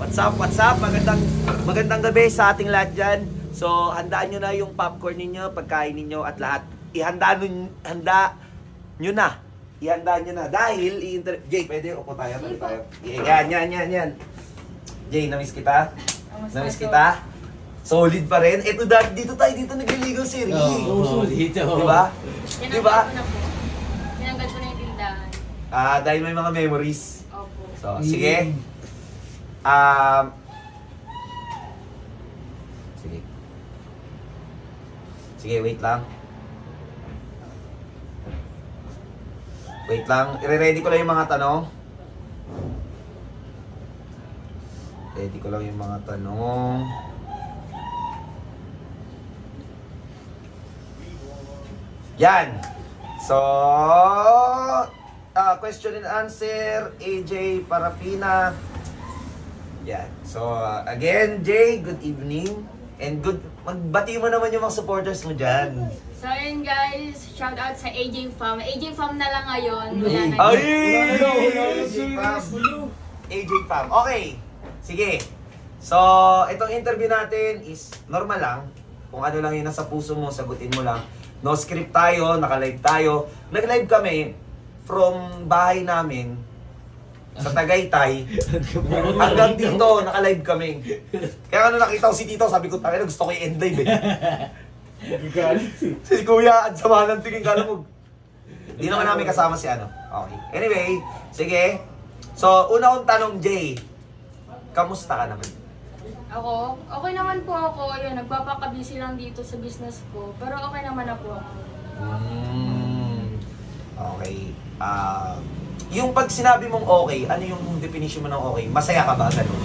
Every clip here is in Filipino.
What's up, what's up? Magandang gabi sa ating lahat dyan. So, handaan nyo na yung popcorn ninyo, pagkain ninyo at lahat. Ihanda nyo na. Dahil, Jay, pwede upo tayo. Yan. Jay, namiss kita? Namiss kita? Solid pa rin. Eto, dito nagliligaw si Ri. Oo, dito. Diba? Diba? Tinanggal ko na yung tindahan. Dahil may mga memories. Opo. So, sige. Sige, wait lang. I-ready ko lang yung mga tanong. Yan. So, question and answer, AJ Parapina. Yan. So, again, Jay, good evening. And magbati mo naman yung mga supporters mo dyan. So ayun guys, shout out sa AJ Fam. AJ Fam na lang ngayon. Wala na. AJ Fam. Okay. Sige. So, itong interview natin is normal lang. Kung ano lang yung nasa puso mo, sagutin mo lang. No script tayo, naka-live tayo. Nag-live kami from bahay namin sa Tagaytay hanggang dito, naka-live kami. Kaya ano nakita ko si Tito, sabi ko, tangina, gusto ko i-end live eh. Si Kuya, at sama ng tingin, kala mo. Di naman namin kasama si ano. Okay. Anyway, sige. So, una kong tanong, Jay. Kamusta ka naman? Ako? Okay naman po ako. Ayun, nagpapakabisi lang dito sa business ko. Pero okay naman na po ako. Okay. Yung pag sinabi mong okay, ano yung definition mo ng okay? Masaya ka ba? Ganun?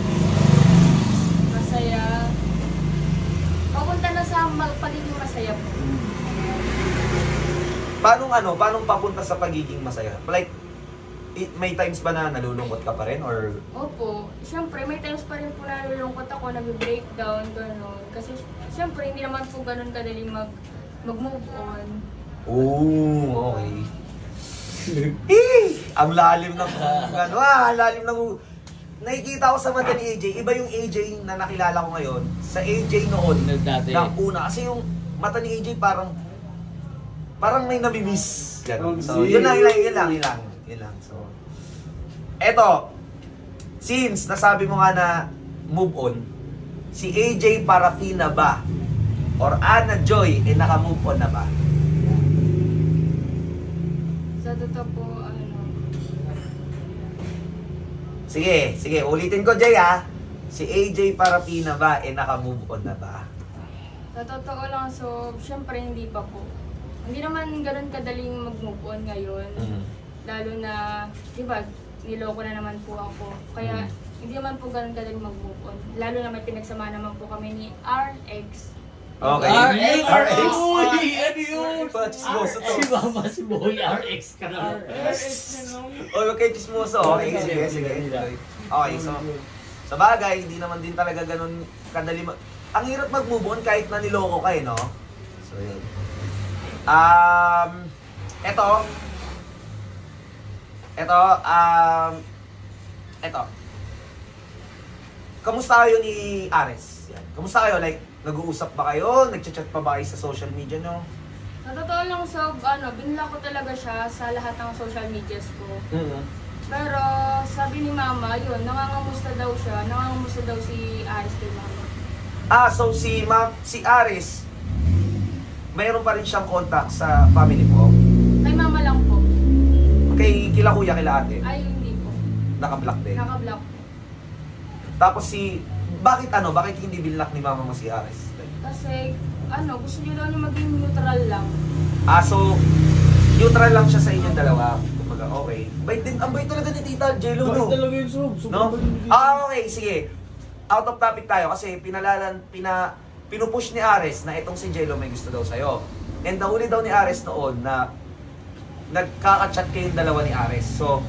Masaya. Papunta na sa pagiging masaya po. Paano papunta sa pagiging masaya? Like, may times ba na nalulungkot ka pa rin? Or... Opo. Siyempre, may times pa rin po na nalulungkot ako, nag-breakdown, gano'n. Kasi siyempre, hindi naman po gano'n kadali mag-move on. Oh, okay. Ang lalim ng nakikita ko sa mata ni AJ, iba yung AJ na nakilala ko ngayon sa AJ noon na una. Kasi yung mata ni AJ parang may namimiss. So, yun lang. So, eto, since nasabi mo nga na move on, si AJ Parapina ba or Ana Joy naka-move on na ba? Sa totoo po, Sige, ulitin ko, Jay, ha? Si AJ Parapina ba, naka-move on na ba? Sa totoo lang, so, syempre hindi pa po. Hindi naman ganun kadaling mag-move on ngayon. Lalo na, di ba, niloko na naman po ako. Kaya, hindi naman po ganun kadaling mag-move on. Lalo na may pinagsama naman po kami ni RX. Okay. RX! Uy! Ano yun? Chismoso to. Si Mama si Boy, RX ka na. Okay, chismoso. Okay, sige. Okay, so, sa bagay, hindi naman din talaga ganun kadali. Ang hirap mag-move on kahit na niloko ka no? So, yun. Eto. Kamusta kayo ni Ares? Yan. Kamusta kayo? Like, nag-uusap ba kayo? Nag-chat pa ba kayo sa social media nyo? Sa totoo lang, so, binla ko talaga siya sa lahat ng social medias ko. Pero, sabi ni Mama, yun, nangangamusta daw siya. Nangangamusta daw si Ares kay Mama. So si Ares, mayroon pa rin siyang contact sa family mo? Kay Mama lang po. Kila kuya, kila ate? Ay, hindi po. Naka-block din? Naka-block po. Tapos bakit hindi binlock ni Mama mo si Ares? Kasi, gusto niyo daw niya maging neutral lang. So, neutral lang siya sa inyong dalawa. Kumbaga, okay. Ang bait talaga ni Tita Jello, no? Bakit talaga yun, Sob? No? Okay, sige. Out of topic tayo kasi pinupush ni Ares na itong si Jello may gusto daw sa'yo. And nahuli daw ni Ares noon na nagkaka-chat kayong dalawa ni Ares. So,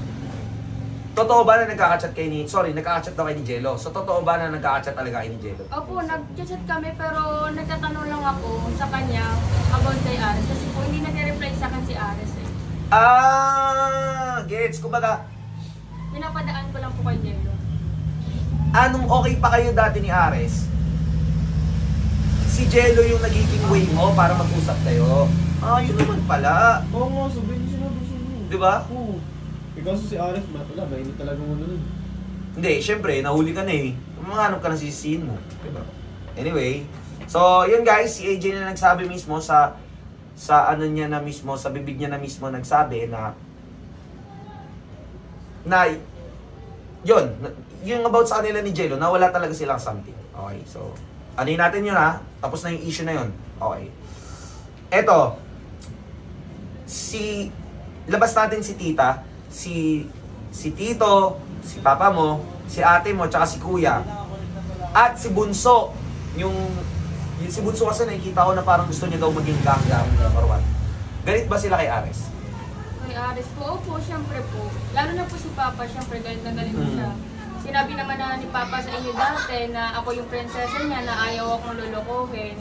totoo ba na nagkaka-chat daw kayo ni Jello? So, totoo ba na nagkaka-chat talaga kayo ni Jello? Opo, nag-chat kami pero nagtatanong lang ako sa kanya about kay Ares. Kasi po hindi nag-reply sa akin si Ares eh. Gets. Kumbaga, Pinapadaan ko lang po kay Jello. anong okay pa kayo dati ni Ares, si Jello yung nagiging way mo para mag-usap kayo. Ah, yun naman pala. Oo nga, sabihin niyo sinabi sa inyo. Di ba? Oo. Ikaw si Ares, wala, mainit talaga mo nun. Hindi, syempre, nahuli ka na eh. Mahanap ka na sisihin mo. Diba? Anyway, so yun guys, si AJ na nagsabi mismo sa ano niya na mismo, sa bibig niya na mismo nagsabi na yun, yung about sa kanila ni Jello, na wala talaga silang something. Okay, so anuin natin yun ha. Tapos na yung issue na yun. Okay. Eto, labas natin si tita, si tito, si papa mo, si ate mo, tsaka si kuya. At si bunso, yung si bunso kasi nakikita ko na parang gusto niya daw maging gang-gang number 1. Galit ba sila kay Ares? Kay Ares po, opo, syempre po. Lalo na po si Papa, syempre galit na galit siya. Sinabi naman na ni Papa sa inyo dati na ako yung prinsesa niya, na ayaw akong lulukohin.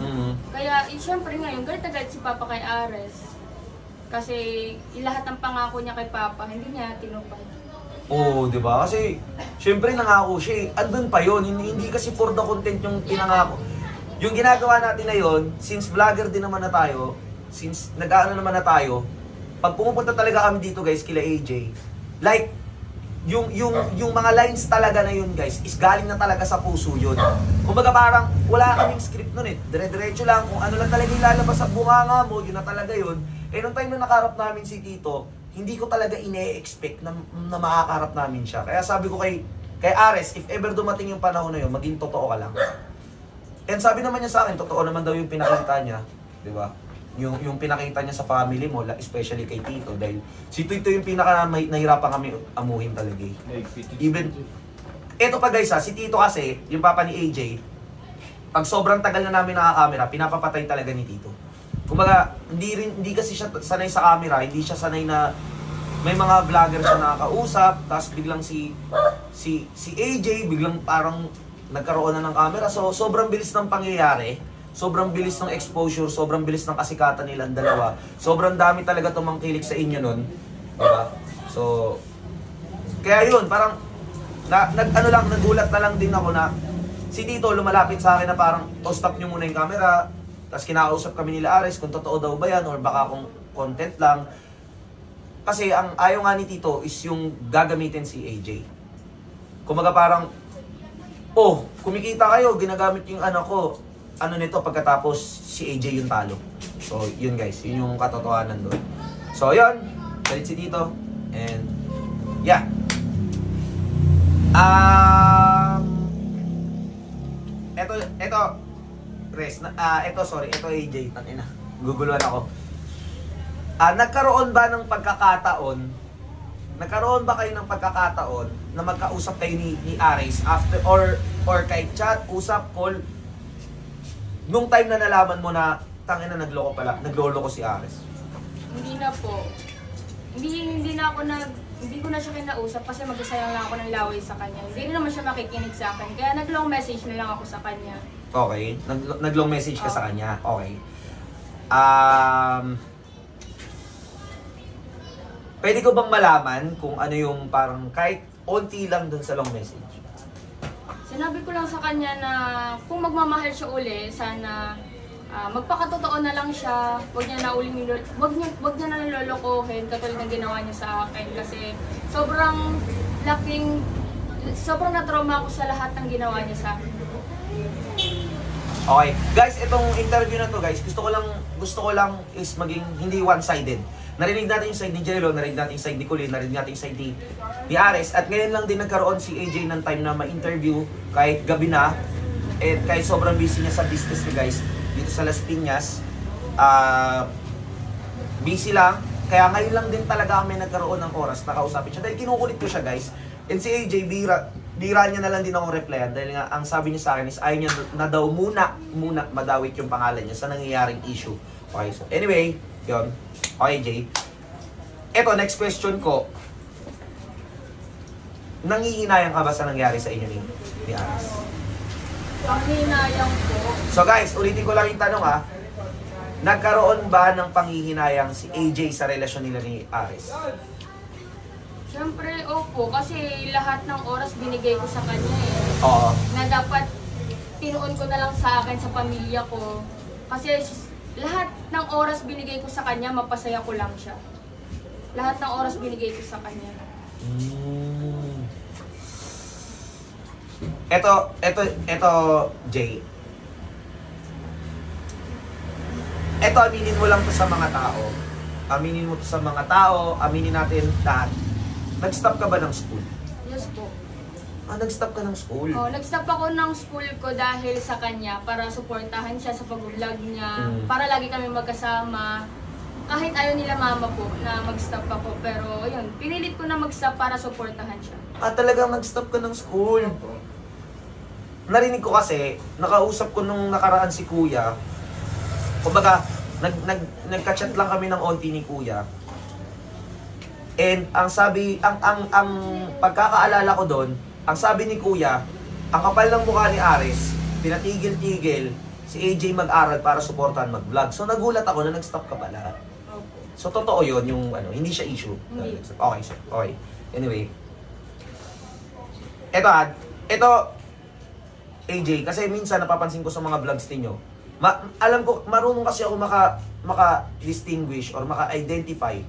Kaya, syempre ngayon, galit na galit si Papa kay Ares. Kasi lahat ng pangako niya kay Papa, hindi niya tinupad. Oo, di ba? Kasi, syempre nangako siya eh. Andun pa yun. Hindi kasi for the content yung pinangako. Yung ginagawa natin na yun, since vlogger din naman na tayo, since nag-ano naman na tayo, pag pumupunta talaga kami dito guys, kila AJ, like, yung mga lines talaga na yun guys, is galing na talaga sa puso yun. Kumbaga parang, wala kaming script nun eh. Dire-diretso lang, kung ano lang talaga yung lalabas sa bunganga mo, yun na talaga yun. Eh, nung time na nakaharap namin si Tito, hindi ko talaga ine-expect na makakaharap namin siya. Kaya sabi ko kay Ares, if ever dumating yung panahon na yun, maging totoo ka lang. And sabi naman niya sa akin, totoo naman daw yung pinakita niya, di ba? Yung pinakita niya sa family mo, especially kay Tito, dahil si Tito yung pinaka nahirapan kami amuhin talaga eh. Even, eto pa guys ha, si Tito kasi, yung papa ni AJ, pag sobrang tagal na namin nakakamera, pinapapatay talaga ni Tito. Kumbaga, hindi kasi siya sanay sa camera, hindi siya sanay na may mga vlogger siya nakakausap, tapos biglang si AJ, biglang parang nagkaroon na ng camera. So, sobrang bilis ng pangyayari, sobrang bilis ng exposure, sobrang bilis ng kasikatan nilang dalawa. Sobrang dami talaga tumangkilik sa inyo nun. Diba? So, kaya yun, parang, nagulat na lang din ako na si Tito lumalapit sa akin na parang, stop nyo muna yung camera. Tapos kinakausap kami nila Ares kung totoo daw ba yan or baka kung content lang. Kasi ang ayaw nga ni Tito is yung gagamitin si AJ. Kumaga parang, kumikita kayo, ginagamit yung anak ko. Ano nito pagkatapos si AJ yung talo. So, yun guys, yun yung katotohanan doon. So, yun, galit si Tito. And, yeah. Eto, AJ, tangina. Guguluhan ako. Nagkaroon ba kayo ng pagkakataon na magkausap kayo ni Ares after or kay chat, usap, call, nung time na nalaman mo na tangina naglolo ko si Ares? Hindi na po. Hindi ko na siya kinausap kasi magsasayang lang ako ng laway sa kanya. Hindi rin naman siya makikinig sa akin. Kaya nag-long message na lang ako sa kanya. Okay. Nag-long message ka sa kanya. Okay. Pwede ko bang malaman kung ano yung parang kahit onti lang dun sa long message? Sinabi ko lang sa kanya na kung magmamahal siya uli, sana magpakatotoo na lang siya. Huwag niya na nalolokohin katulad ng ginawa niya sa akin kasi sobrang na-trauma ako sa lahat ng ginawa niya sa akin. Okay. Guys, itong interview na to guys, gusto ko lang is maging hindi one-sided. Narinig natin yung side ni Jello, narinig natin yung side ni Colin, narinig natin yung side ni Ares. At ngayon lang din nagkaroon si AJ ng time na ma-interview kahit gabi na. At kahit sobrang busy niya sa business niya guys, dito sa Las Piñas. Busy lang. Kaya ngayon lang din talaga kami nagkaroon ng oras na kausapin siya. Dahil kinukulit ko siya guys. And si AJ, bira niya na lang din akong replyan. Dahil nga, ang sabi niya sa akin is ayaw niya na daw muna madawit yung pangalan niya sa nangyayaring issue. Okay, so anyway, yun. Okay, Jay. Eto, next question ko. Nangihinayang ka ba sa nangyari sa inyo ni Ares? Panghihinayang po. So guys, ulitin ko lang yung tanong ha. Nagkaroon ba ng panghihinayang si AJ sa relasyon nila ni Ares? Siyempre, opo. Kasi lahat ng oras binigay ko sa kanya eh. Oo. Na dapat tinuon ko na lang sa akin, sa pamilya ko. Kasi lahat ng oras binigay ko sa kanya, mapasaya ko lang siya. Lahat ng oras binigay ko sa kanya. Eto, Jay. Eto, aminin mo lang to sa mga tao. Aminin mo to sa mga tao, aminin natin lahat. Nag-stop ka ba ng school? Yes po. Nag-stop ka ng school? Oh, nag-stop ako ng school ko dahil sa kanya para suportahan siya sa pag-vlog niya. Para lagi kami magkasama. Kahit ayaw nila mama po na mag-stop ako. Pero ayun, pinilit ko na mag-stop para suportahan siya. Talagang nag-stop ka ng school? Narinig ko kasi, nakausap ko nung nakaraan si Kuya. Kumbaga, nagka-chat lang kami ng onti ni Kuya. And ang sabi, ang pagkakaalala ko doon, ang sabi ni Kuya, ang kapal ng mukha ni Ares, pinatigil-tigil si AJ mag-aral para suportahan mag-vlog. So nagulat ako na nag-stop ka pala. So totoo yun, yung hindi siya issue. Hindi. Okay, sir. Okay. Anyway. Ito, AJ, kasi minsan napapansin ko sa mga vlogs ninyo, alam ko, marunong kasi ako maka-distinguish or maka-identify.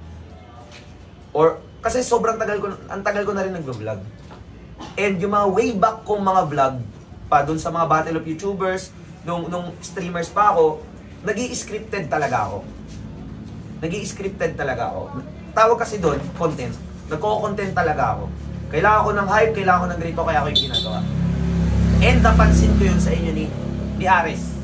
Or, kasi sobrang tagal ko na rin nag-vlog. And yung mga way back kong mga vlog, pa dun sa mga Battle of YouTubers, nung streamers pa ako, nag-i-scripted talaga ako. Tawag kasi doon, content. Nagko-content talaga ako. Kailangan ko ng hype, kailangan ko ng ganito, kaya ako yung ginagawa. And napansin ko yun sa inyo ni Ares.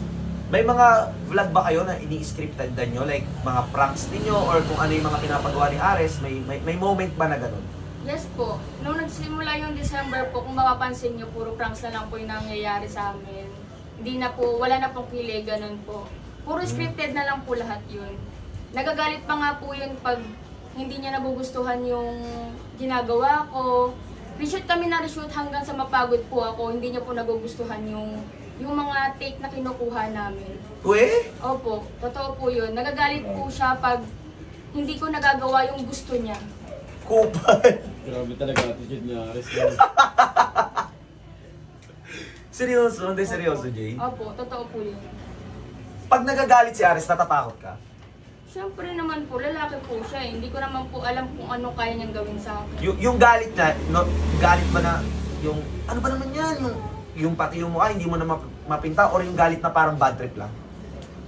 May mga vlog ba kayo na ini-scripted nyo? Like, mga pranks ninyo or kung ano yung mga pinapagawa ni Ares? May moment ba na ganun? Yes po. Nung nagsimula yung December po, kung mapapansin nyo, puro pranks na lang po yung nangyayari sa amin. Hindi na po, wala na pong kilig, ganun po. Puro scripted na lang po lahat yun. Nagagalit pa nga po yun pag hindi niya nagugustuhan yung ginagawa ko. Reshoot kami na reshoot hanggang sa mapagod po ako. Hindi niya po nagugustuhan yung mga take na kinukuha namin. Opo, totoo po yun. Nagagalit po siya pag hindi ko nagagawa yung gusto niya. Kupal! Grabe talaga attitude niya, Ares. Seryoso? Hindi seryoso, Jay? Opo, totoo po yun. Pag nagagalit si Ares, natatakot ka? Siyempre naman po, lalaki po siya eh. Hindi ko naman po alam kung ano kaya niyang gawin sa akin. Yung galit niya, galit ba na yung, ano ba naman yan? Yung pati yung mukha, hindi mo na mapinta or yung galit na parang bad trip lang?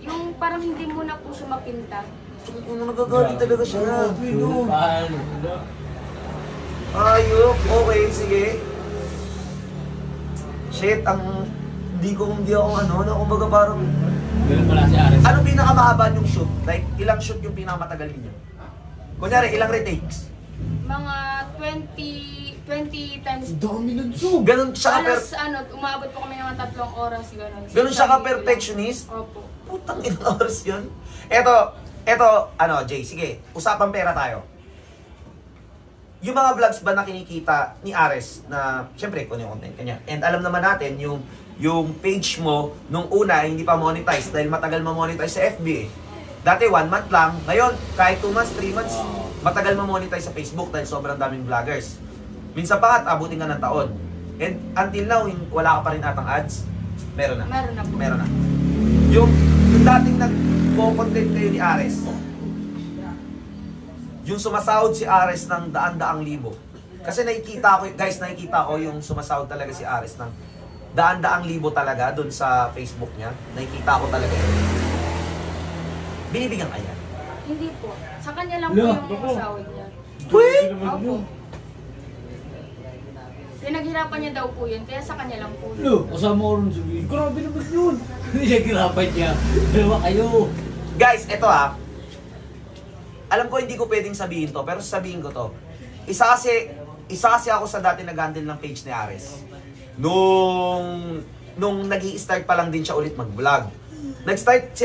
Yung parang hindi mo na po siya mapinta. Nagagalit talaga siya. Ayok, okay, sige. Shit, hindi ako kumbaga parang... Ganun pala si Ares. Ano pinakamahaba yung shoot? Like, ilang shoot yung pinakamatagal niyo? Kunyari, ilang retakes? Mga 20 times. Dami nun, so. Ganun siya umabot po kami ng 3 oras, gano'n. Ganun siya ka-perfectionist? Opo. Putang ilang oras yun. Eto, Jay, sige, usapang pera tayo. Yung mga vlogs ba na kinikita ni Ares na, syempre, kung yung content kanya. And alam naman natin, yung page mo, nung una, hindi pa monetize dahil matagal ma-monetize sa FB eh. Dati 1 month lang, ngayon, kahit 2 months, 3 months, matagal ma-monetize sa Facebook dahil sobrang daming vloggers. Minsan pa nga, abutin ka ng taon. And until now, wala ka pa rin atang ads. Meron na. Meron na po. Meron na. Yung dating nag-content kayo ni Ares, yung sumasahod si Ares ng daan-daang libo. Kasi nakikita ko yung sumasahod talaga si Ares ng daan-daang libo talaga doon sa Facebook niya. Nakikita ko talaga yun. Binibigyan kaya? Hindi po. Sa kanya lang po yung masahod niya. Wait! Opo. Pinaghirapan niya daw po yun, kaya sa kanya lang po yun. Lo, kasama ko rin sabihin. Grabe naman yun. Pinaghirapan niya. Dalawa kayo. Guys, eto alam ko hindi ko pwedeng sabihin to, pero sabihin ko to. Isa kasi ako sa dati nag-handle ng page ni Ares. Nung nag-i-start pa lang din siya ulit mag-vlog. Nag-start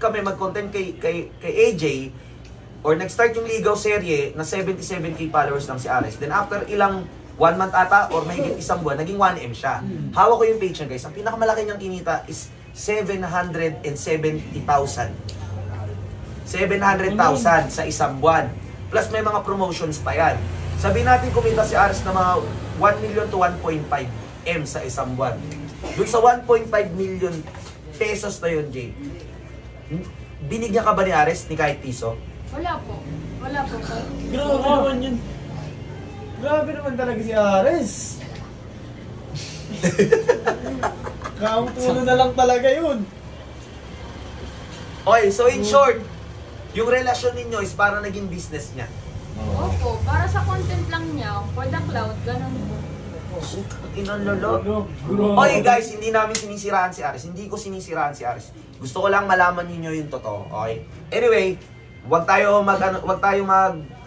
kami mag-content kay AJ, or nag-start yung Ligaw serye na 77k followers lang si Ares. Then after ilang 1 month ata or mahigit isang buwan, naging 1M siya. Hawak ko yung page niya, guys. Ang pinakamalaki niyang kinita is 770,000. 700,000 sa isang buwan. Plus may mga promotions pa yan. Sabihin natin kumita si Aris na mga 1 million to 1.5 M sa isang buwan. Doon sa 1.5 million pesos na yun, Jay, binigyan ka ba ni Aris ni kahit piso? Wala po. Wala po. Grabe naman yun. Grabe naman talaga si Ares. Kautulo na lang talaga yun. Okay, so in short, yung relasyon ninyo is parang naging business niya. Opo, para sa content lang niya, for the cloud, ganun po. Inang lolo. Okay guys, hindi namin sinisiraan si Aris. Hindi ko sinisiraan si Aris. Gusto ko lang malaman niyo yung totoo. Okay? Anyway, wag tayo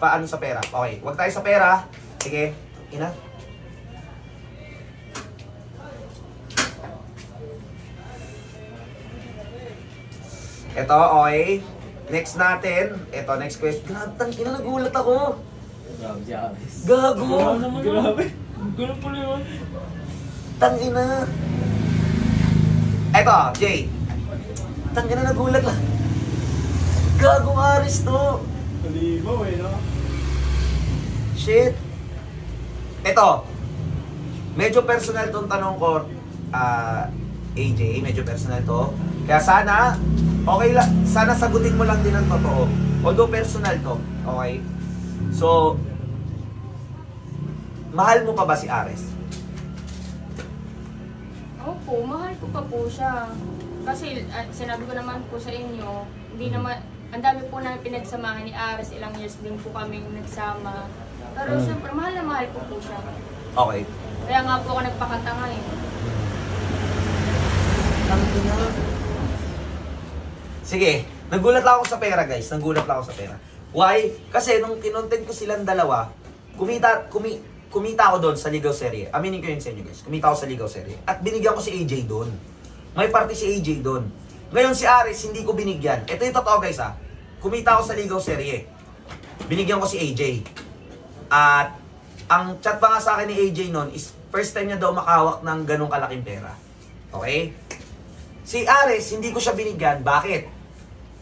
paano sa pera. Okay, wag tayo sa pera. Sige, ina. Ito, okay. Next natin. Ito, next question. Grabe, ina, nagulat ako. Grabe si Ares. Gago. Grabe. Ganun pala yun. Tangina. Eto, Jay. Tangina, nagulat lang. Gagong Aris to. Kalibaw eh, no? Shit. Eto. Medyo personal tong tanong ko, AJ. Medyo personal to. Kaya sana, okay lang. Sana sagutin mo lang din ang totoo. Although personal to. Okay? So, mahal mo pa ba si Ares? Opo, mahal ko pa po siya. Kasi sinabi ko naman po sa inyo, hindi naman, ang dami po namin pinagsamahan ni Ares, ilang years din po kami nagsama. Pero siyempre, mahal na mahal ko po siya. Okay. Kaya nga po ako nagpakatanga eh. Sige, nagulat lang ako sa pera guys. Nagulat lang ako sa pera. Why? Kasi nung kinontent ko silang dalawa, kumita ako doon sa Ligaw Serye. Aminin ko yun sa inyo guys. Kumita ako sa Ligaw Serye. At binigyan ko si AJ doon. May party si AJ doon. Ngayon si Aris, hindi ko binigyan. Ito yung totoo guys ha. Kumita ako sa Ligaw Serye. Binigyan ko si AJ. At ang chat pa nga sa akin ni AJ noon is first time niya daw makahawak ng ganong kalaking pera. Okay? Si Aris, hindi ko siya binigyan. Bakit?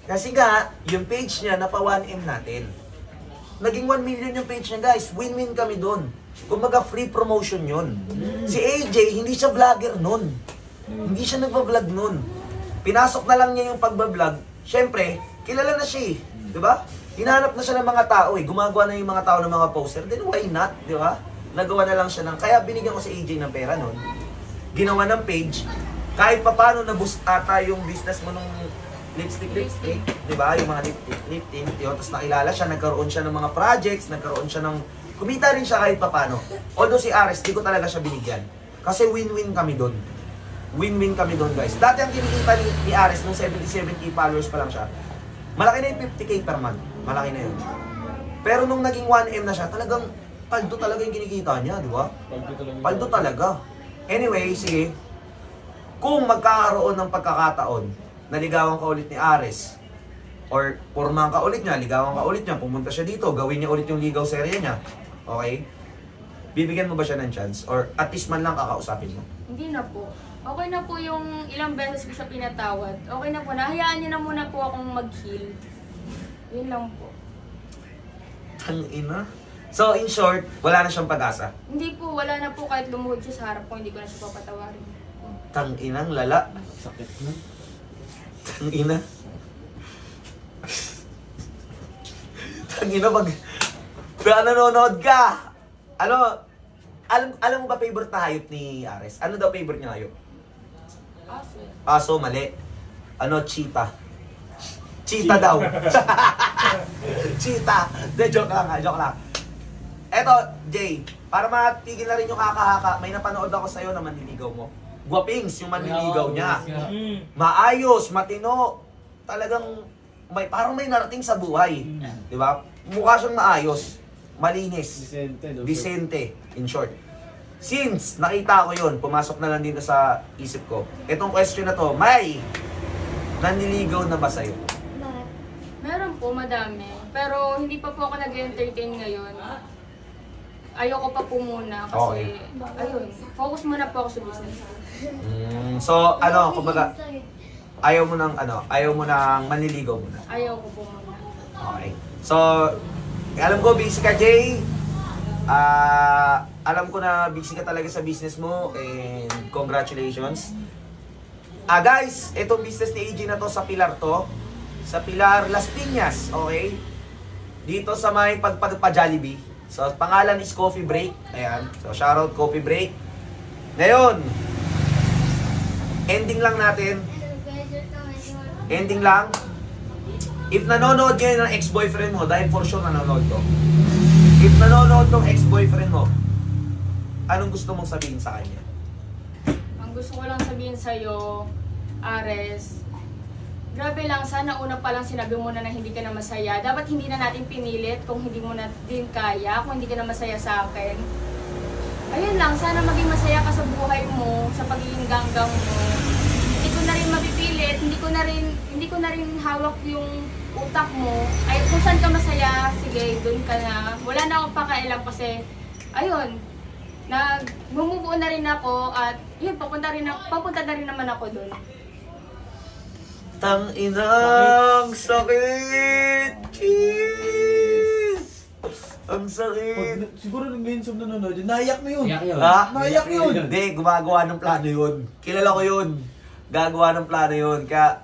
Kasi nga, yung page niya, napa 1M natin. Naging 1 million yung page niya, guys. Win-win kami doon. Kumbaga, free promotion yun. Si AJ, hindi siya vlogger nun. Hindi siya nagpa-vlog nun. Pinasok na lang niya yung pagbablog. Siyempre, kilala na siya eh. Diba? Hinahanap na siya ng mga tao eh. Gumagawa na yung mga tao ng mga poster. Then why not? Diba? Nagawa na lang siya ng... Kaya binigyan ko si AJ ng pera nun. Ginawa ng page. Kahit pa paano na-boost ata yung business mo nung lipstick, diba? Yung mga lip tint, yun. Tapos nakilala siya, nagkaroon siya ng mga projects, nagkaroon siya ng... Kumita rin siya kahit pa paano. Although si Ares, di ko talaga siya binigyan. Kasi win-win kami doon. Win-win kami doon, guys. Dati ang kinikita ni Ares, nung 77k followers pa lang siya, malaki na yung 50k per month. Malaki na yun. Pero nung naging 1M na siya, talagang paldo talaga yung kinikita niya, di ba? Paldo talaga. Anyway, sige. Kung magkakaroon ng pagkakataon, naligawan ka ulit ni Ares, or pormahan ka ulit niya, ligawan ka ulit niya, pumunta siya dito, gawin niya ulit yung ligaw serye niya, okay? Bibigyan mo ba siya ng chance? Or at least man lang kakausapin mo? Hindi na po. Okay na po yung ilang beses ko siya pinatawad. Okay na po. Nahayaan niyo na muna po akong mag-heal. Yun lang po. Tangina. So, in short, wala na siyang pag-asa? Hindi po. Wala na po kahit lumuhod siya sa harap ko. Hindi ko na siya papatawarin. Tanginang lala. Sakit na. Tangina. Tangina pag nanonood ka. Alam mo ba favorite na hayop ni Ares? Ano daw favorite niya hayop? Aso. Aso, mali. Cheetah. Cheetah daw. Cheetah. De, joke lang. Eto, Jay, para matigil na rin yung haka-haka, may napanood ako sa'yo na manliligaw mo. Guwapings yung manliligaw niya. Maayos, matino. Talagang, parang may narating sa buhay. Di ba? Mukha siyang maayos. Malinis. Decente, in short. Since nakita ko yun, pumasok na lang dito sa isip ko. Itong question na to, may nanliligaw na ba sa'yo? Meron po, madami. Pero hindi pa po ako nag-entertain ngayon. Ayoko pa po muna kasi, ayun, focus muna po ako sa business. So, kumbaga, ayaw mo nang manliligaw muna. Ayoko po muna. Okay. So, alam ko, busy ka, Jay. Alam ko na busy ka talaga sa business mo and congratulations. Guys, itong business ni AJ na to sa Pilar to. Sa Pilar Las Piñas, okay? Dito sa may Jollibee. So, pangalan is Coffee Break. Ayan. So, shoutout Coffee Break. Ngayon, ending lang natin. Ending lang. If nanonood ngayon ng ex-boyfriend mo, dahil for sure nanonood to. If nanonood ng ex-boyfriend mo, anong gusto mong sabihin sa kanya? Ang gusto ko lang sabihin sa'yo, Ares, grabe lang, sana una pa lang sinabi mo na hindi ka na masaya. Dapat hindi na natin pinilit kung hindi mo na din kaya, kung hindi ka na masaya sa akin. Ayun lang, sana maging masaya ka sa buhay mo, sa pagiging ganggang mo. Hindi ko na rin mapipilit, hindi ko na rin hawak yung utak mo. Ay, kung saan ka masaya, sige, doon ka na. Wala na akong pakailang kasi, ayun, nag-move on na rin ako at yun, papunta na rin naman ako doon. Tang-inang sakit! Cheese! Ang sakit! Siguro nung minsan nanonood, naiyak na yun. Ha? Naiyak yun. Hindi, gumagawa ng plano yun. Kilala ko yun. Gagawa ng plano yun. Kaya,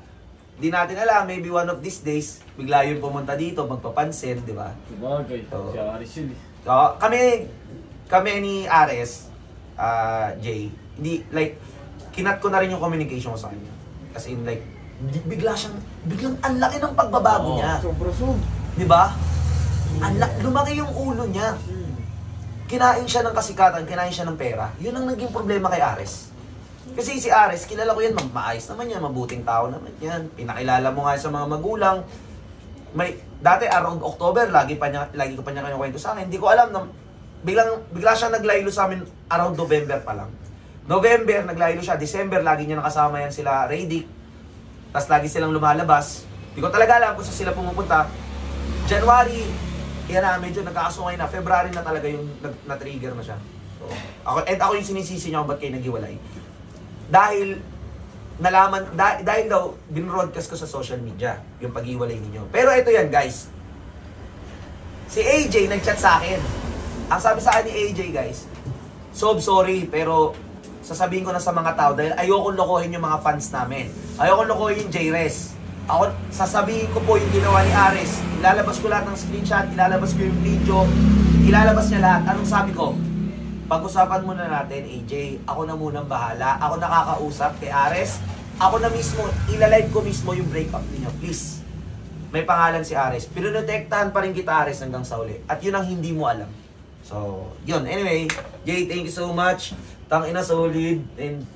di natin alam, maybe one of these days, bigla yun pumunta dito, magpapansin, di ba? Sabagay, So, si Aris yun eh. So, kami ni Ares, Jay, hindi, like, kinat ko na rin yung communication ko sa kanya. As in, like, biglang ang laki ng pagbabago niya. Sobra-sob. Di ba? Lumaki yung ulo niya. Kinain siya ng kasikatan, kinain siya ng pera. Yun ang naging problema kay Ares. Kasi si Ares, kilala ko yan, maayos naman yan, mabuting tao naman yan. Pinakilala mo nga sa mga magulang. Dati around October, lagi ko pa niya kinukwento sa akin. Hindi ko alam na bigla siya naglaylo sa amin around November pa lang. November, naglaylo siya. December, lagi niya nakasama yan sila Radic. Tapos lagi silang lumalabas. Hindi ko talaga alam kung saan sila pumupunta. January, yan na, medyo nagkakasungay na. February na talaga yung na-trigger na siya. So, ako yung sinisisi niya kung ba't kayo naghiwalay. Dahil daw, binroadcast ko sa social media yung pag-iwalay ninyo. Pero ito yan, guys. Si AJ nag-chat sa akin. Ang sabi sa akin ni AJ, guys, sorry, pero sasabihin ko na sa mga tao dahil ayokong lokohin yung mga fans namin. Ayokong lokohin yung J-Res. Sasabihin ko po yung ginawa ni Ares. Ilalabas ko lahat ng screenshot, ilalabas ko yung video, ilalabas niya lahat. Anong sabi ko? Pag-usapan muna natin, AJ. Ako na munang bahala. Ako nakakausap kay Ares. Ako na mismo, ilalive ko mismo yung breakup niyo. Please. May pangalan si Ares. Pinoprotektahan pa rin kita, Ares, hanggang sa uli. At yun ang hindi mo alam. So, yun. Anyway, Jay, thank you so much. Tangina, solid. And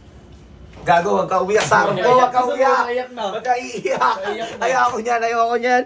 gago, wag ka umiyak sa harap ko. Wag ka umiyak. Wag ka iiyak. Ayoko niyan.